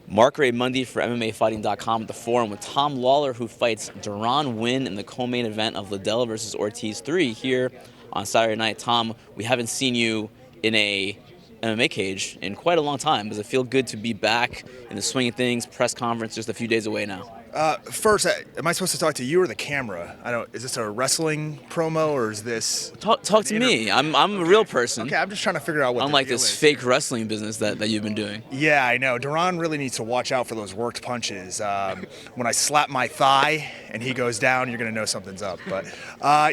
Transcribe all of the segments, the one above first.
Mark Ray Mundy for MMAfighting.com at the Forum with Tom Lawlor, who fights Deron Winn in the co-main event of Liddell versus Ortiz 3 here on Saturday night. Tom, we haven't seen you in a MMA cage in quite a long time. Does it feel good to be back in the swing of things? Press conference just a few days away now. First, am I supposed to talk to you or the camera? I don't. Is this a wrestling promo or is this? Talk to me. I'm a real person. Okay, I'm just trying to figure out what. Unlike the deal this is. fake wrestling business that you've been doing. Yeah, I know. Deron really needs to watch out for those worked punches. When I slap my thigh and he goes down, you're gonna know something's up. But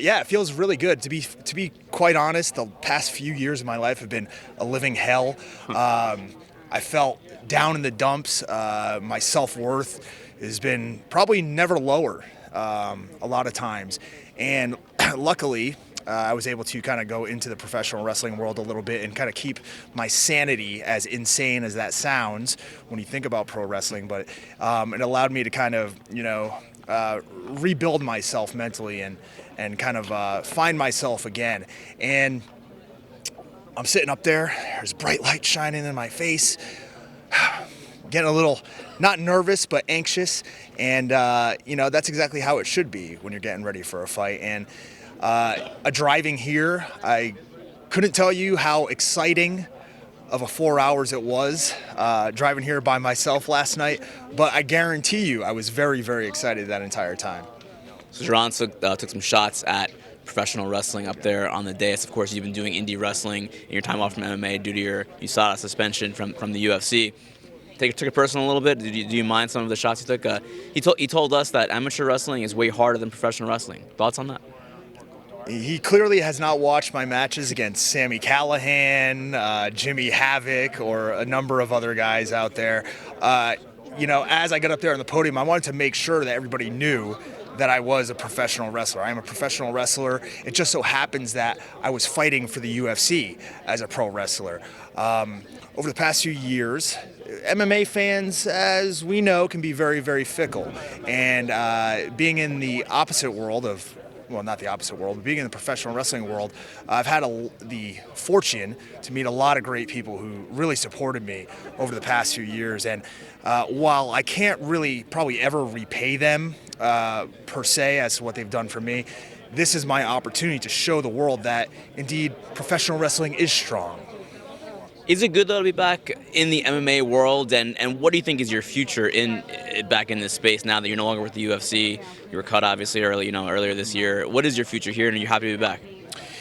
yeah, it feels really good. To be quite honest, the past few years of my life have been a living hell. I felt down in the dumps. My self-worth has been probably never lower a lot of times. And luckily, I was able to kind of go into the professional wrestling world a little bit and kind of keep my sanity, as insane as that sounds when you think about pro wrestling. But it allowed me to kind of, rebuild myself mentally and kind of find myself again. And I'm sitting up there, there's bright light shining in my face, getting a little, not nervous, but anxious. And, that's exactly how it should be when you're getting ready for a fight. And driving here, I couldn't tell you how exciting of a 4 hours it was driving here by myself last night, but I guarantee you I was very, very excited that entire time. So Deron took some shots at professional wrestling up there on the dais. Of course, you've been doing indie wrestling in your time off from MMA due to your USADA suspension from the UFC. Took it personal a little bit. Do you mind some of the shots you took? He told us that amateur wrestling is way harder than professional wrestling. Thoughts on that? He clearly has not watched my matches against Sami Callihan, Jimmy Havoc, or a number of other guys out there. As I got up there on the podium, I wanted to make sure that everybody knew that I was a professional wrestler. I am a professional wrestler. It just so happens that I was fighting for the UFC as a pro wrestler. Over the past few years, MMA fans, as we know, can be very, very fickle. And being in the opposite world of, well, not the opposite world, but being in the professional wrestling world, I've had the fortune to meet a lot of great people who really supported me over the past few years. And while I can't really probably ever repay them per se as to what they've done for me, this is my opportunity to show the world that indeed professional wrestling is strong. Is it good though to be back in the MMA world, and what do you think is your future back in this space now that you're no longer with the UFC? You were cut obviously earlier this year. What is your future here, and are you happy to be back?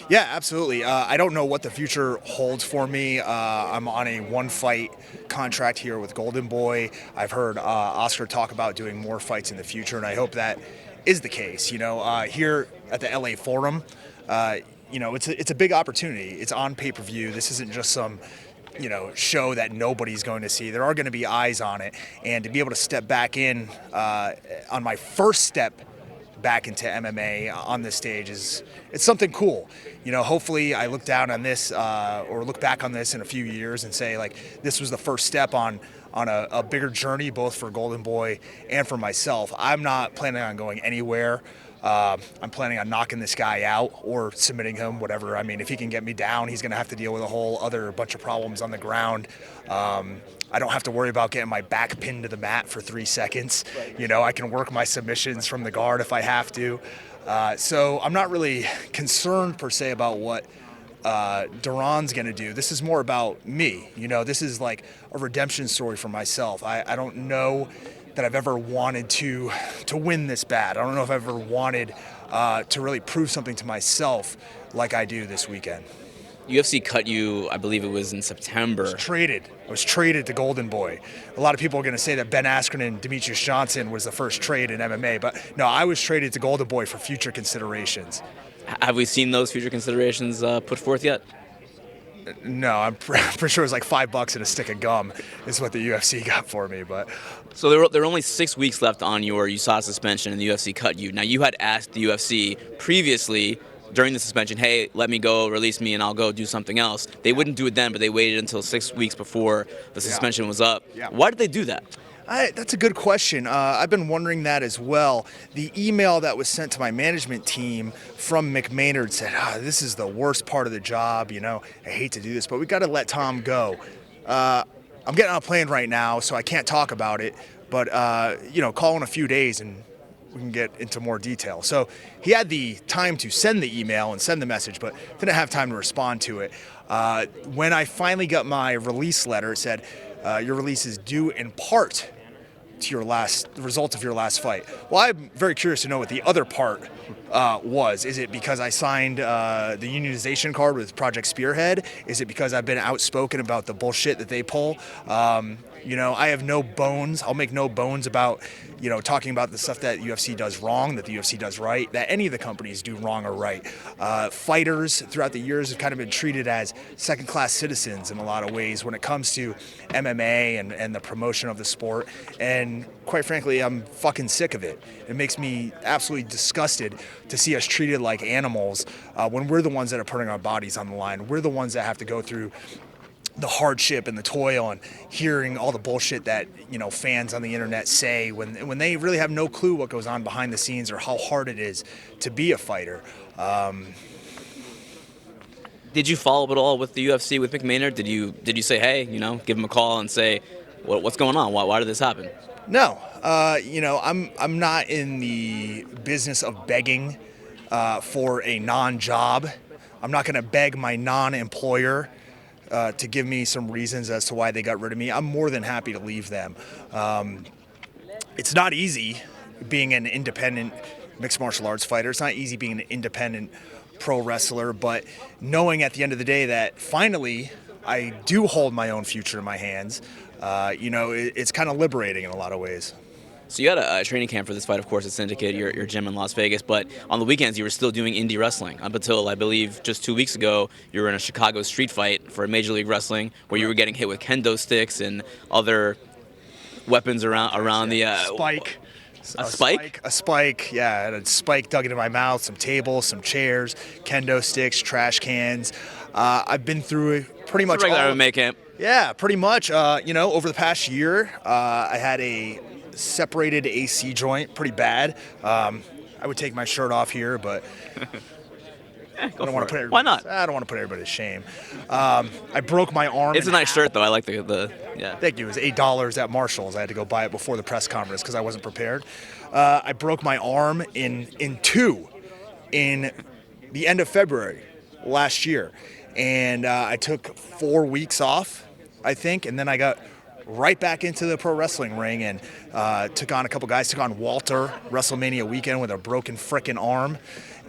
Yeah, absolutely. I don't know what the future holds for me. I'm on a one-fight contract here with Golden Boy. I've heard Oscar talk about doing more fights in the future, and I hope that is the case. Here at the LA Forum, it's a big opportunity. It's on pay-per-view. This isn't just some show that nobody's going to see. There are going to be eyes on it, and to be able to step back in on my first step back into MMA on this stage it's something cool. Hopefully I look down on this or look back on this in a few years and say, like, this was the first step on a bigger journey, both for Golden Boy and for myself. I'm not planning on going anywhere. I'm planning on knocking this guy out or submitting him, whatever. I mean, if he can get me down, he's going to have to deal with a whole other bunch of problems on the ground. I don't have to worry about getting my back pinned to the mat for 3 seconds. I can work my submissions from the guard if I have to. So I'm not really concerned per se about what Deron's going to do. This is more about me. This is like a redemption story for myself. I don't know that I've ever wanted to win this bad. I don't know if I've ever wanted to really prove something to myself like I do this weekend. UFC cut you, I believe it was in September. I was traded to Golden Boy. A lot of people are going to say that Ben Askren and Demetrius Johnson was the first trade in MMA, but no, I was traded to Golden Boy for future considerations. Have we seen those future considerations put forth yet? No, I'm pretty sure it was like $5 and a stick of gum is what the UFC got for me. But so there were only 6 weeks left on your USADA suspension, and the UFC cut you. Now, you had asked the UFC previously during the suspension, hey, let me go, release me, and I'll go do something else. They wouldn't do it then, but they waited until 6 weeks before the suspension was up. Yeah. Why did they do that? That's a good question. I've been wondering that as well. The email that was sent to my management team from McMaynard said, this is the worst part of the job. I hate to do this, but we got to let Tom go. I'm getting on a plane right now, so I can't talk about it. But call in a few days and we can get into more detail. So he had the time to send the email and send the message, but didn't have time to respond to it. When I finally got my release letter, it said, your release is due in part to the results of your last fight. Well, I'm very curious to know what the other part was. Is it because I signed the unionization card with Project Spearhead? Is it because I've been outspoken about the bullshit that they pull? I have no bones. I'll make no bones about, talking about the stuff that UFC does wrong, that the UFC does right, that any of the companies do wrong or right. Fighters throughout the years have kind of been treated as second-class citizens in a lot of ways when it comes to MMA and the promotion of the sport. And quite frankly, I'm fucking sick of it. It makes me absolutely disgusted to see us treated like animals when we're the ones that are putting our bodies on the line. We're the ones that have to go through the hardship and the toil and hearing all the bullshit that fans on the internet say when they really have no clue what goes on behind the scenes or how hard it is to be a fighter. Did you follow up at all with the UFC with McMaynard? Did you say, hey, give him a call and say, what's going on? Why did this happen? No, I'm not in the business of begging for a non-job. I'm not going to beg my non-employer to give me some reasons as to why they got rid of me. I'm more than happy to leave them. It's not easy being an independent mixed martial arts fighter. It's not easy being an independent pro wrestler, but knowing at the end of the day that finally I do hold my own future in my hands, it's kind of liberating in a lot of ways. So you had a training camp for this fight, of course, at Syndicate, your gym in Las Vegas, but on the weekends you were still doing indie wrestling up until, I believe, just 2 weeks ago, you were in a Chicago street fight for Major League Wrestling where you were getting hit with kendo sticks and other weapons around the... Spike. A spike? A spike, yeah. I had a spike dug into my mouth, some tables, some chairs, kendo sticks, trash cans. I've been through it pretty much regular MMA camp. Yeah, pretty much. Over the past year, I had a separated AC joint, pretty bad. I would take my shirt off here, but I don't want to put Why not? I don't want to put everybody to shame. I broke my arm. It's a nice shirt, though. I like the yeah. Thank you. It was $8 at Marshall's. I had to go buy it before the press conference because I wasn't prepared. I broke my arm in two in the end of February last year, and I took 4 weeks off, I think, and then I got right back into the pro wrestling ring and took on a couple guys. Took on Walter WrestleMania weekend with a broken frickin' arm,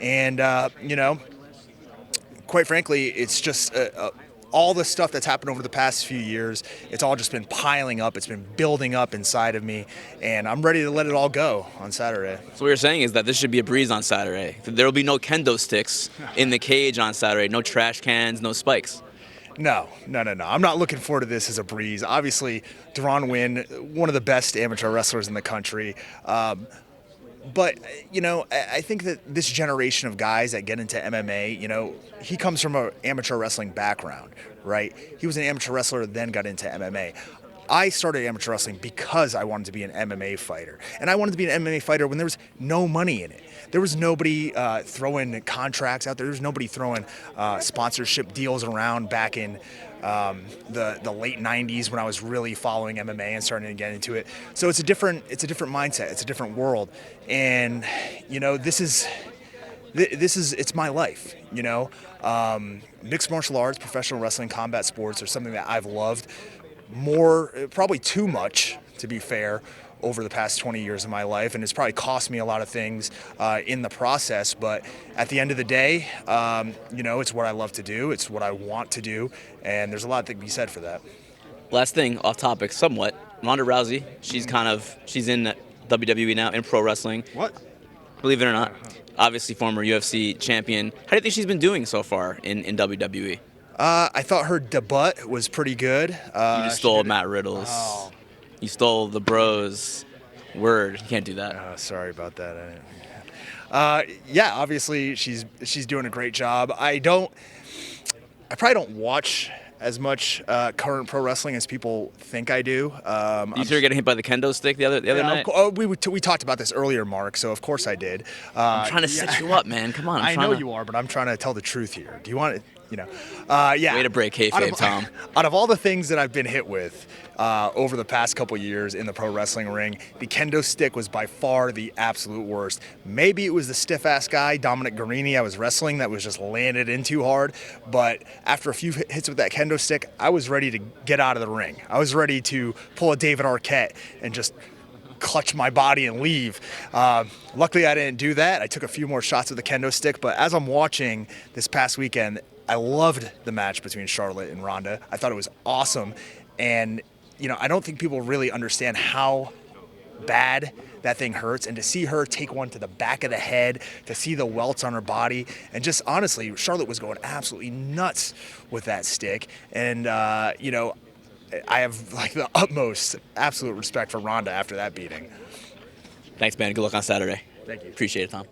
and quite frankly, it's just all the stuff that's happened over the past few years. It's all just been piling up. It's been building up inside of me, and I'm ready to let it all go on Saturday. So what you're saying is that this should be a breeze on Saturday. There will be no kendo sticks in the cage on Saturday. No trash cans, no spikes. No. I'm not looking forward to this as a breeze. Obviously, Deron Winn, one of the best amateur wrestlers in the country. But, I think that this generation of guys that get into MMA, he comes from an amateur wrestling background, right? He was an amateur wrestler, then got into MMA. I started amateur wrestling because I wanted to be an MMA fighter. And I wanted to be an MMA fighter when there was no money in it. There was nobody throwing contracts out there. There was nobody throwing sponsorship deals around back in the late 90s when I was really following MMA and starting to get into it. So it's a different mindset. It's a different world. And, it's my life, Mixed martial arts, professional wrestling, combat sports are something that I've loved probably too much, to be fair, over the past 20 years of my life, and it's probably cost me a lot of things in the process, but at the end of the day, it's what I love to do, it's what I want to do, and there's a lot to be said for that. Last thing, off topic somewhat, Ronda Rousey, she's in WWE now, in pro wrestling. What? Believe it or not. Obviously former UFC champion. How do you think she's been doing so far in WWE? I thought her debut was pretty good. You just stole Matt Riddle's. Oh. You stole the Bros word. You can't do that. Sorry about that. Obviously she's doing a great job. I probably don't watch as much current pro wrestling as people think I do. You see her getting hit by the kendo stick the other night? We talked about this earlier, Mark, so of course I did. I'm trying to set you up, man. Come on. I know you are, but I'm trying to tell the truth here. Do you want it? Yeah. Way to break kayfabe, Tom. Out of all the things that I've been hit with over the past couple years in the pro wrestling ring, the kendo stick was by far the absolute worst. Maybe it was the stiff-ass guy, Dominic Guarini, I was wrestling that was just landed in too hard. But after a few hits with that kendo stick, I was ready to get out of the ring. I was ready to pull a David Arquette and just clutch my body and leave. Luckily, I didn't do that. I took a few more shots with the kendo stick. But as I'm watching this past weekend, I loved the match between Charlotte and Ronda. I thought it was awesome. And, I don't think people really understand how bad that thing hurts. And to see her take one to the back of the head, to see the welts on her body, and just honestly, Charlotte was going absolutely nuts with that stick. And, I have the utmost absolute respect for Ronda after that beating. Thanks, man. Good luck on Saturday. Thank you. Appreciate it, Tom.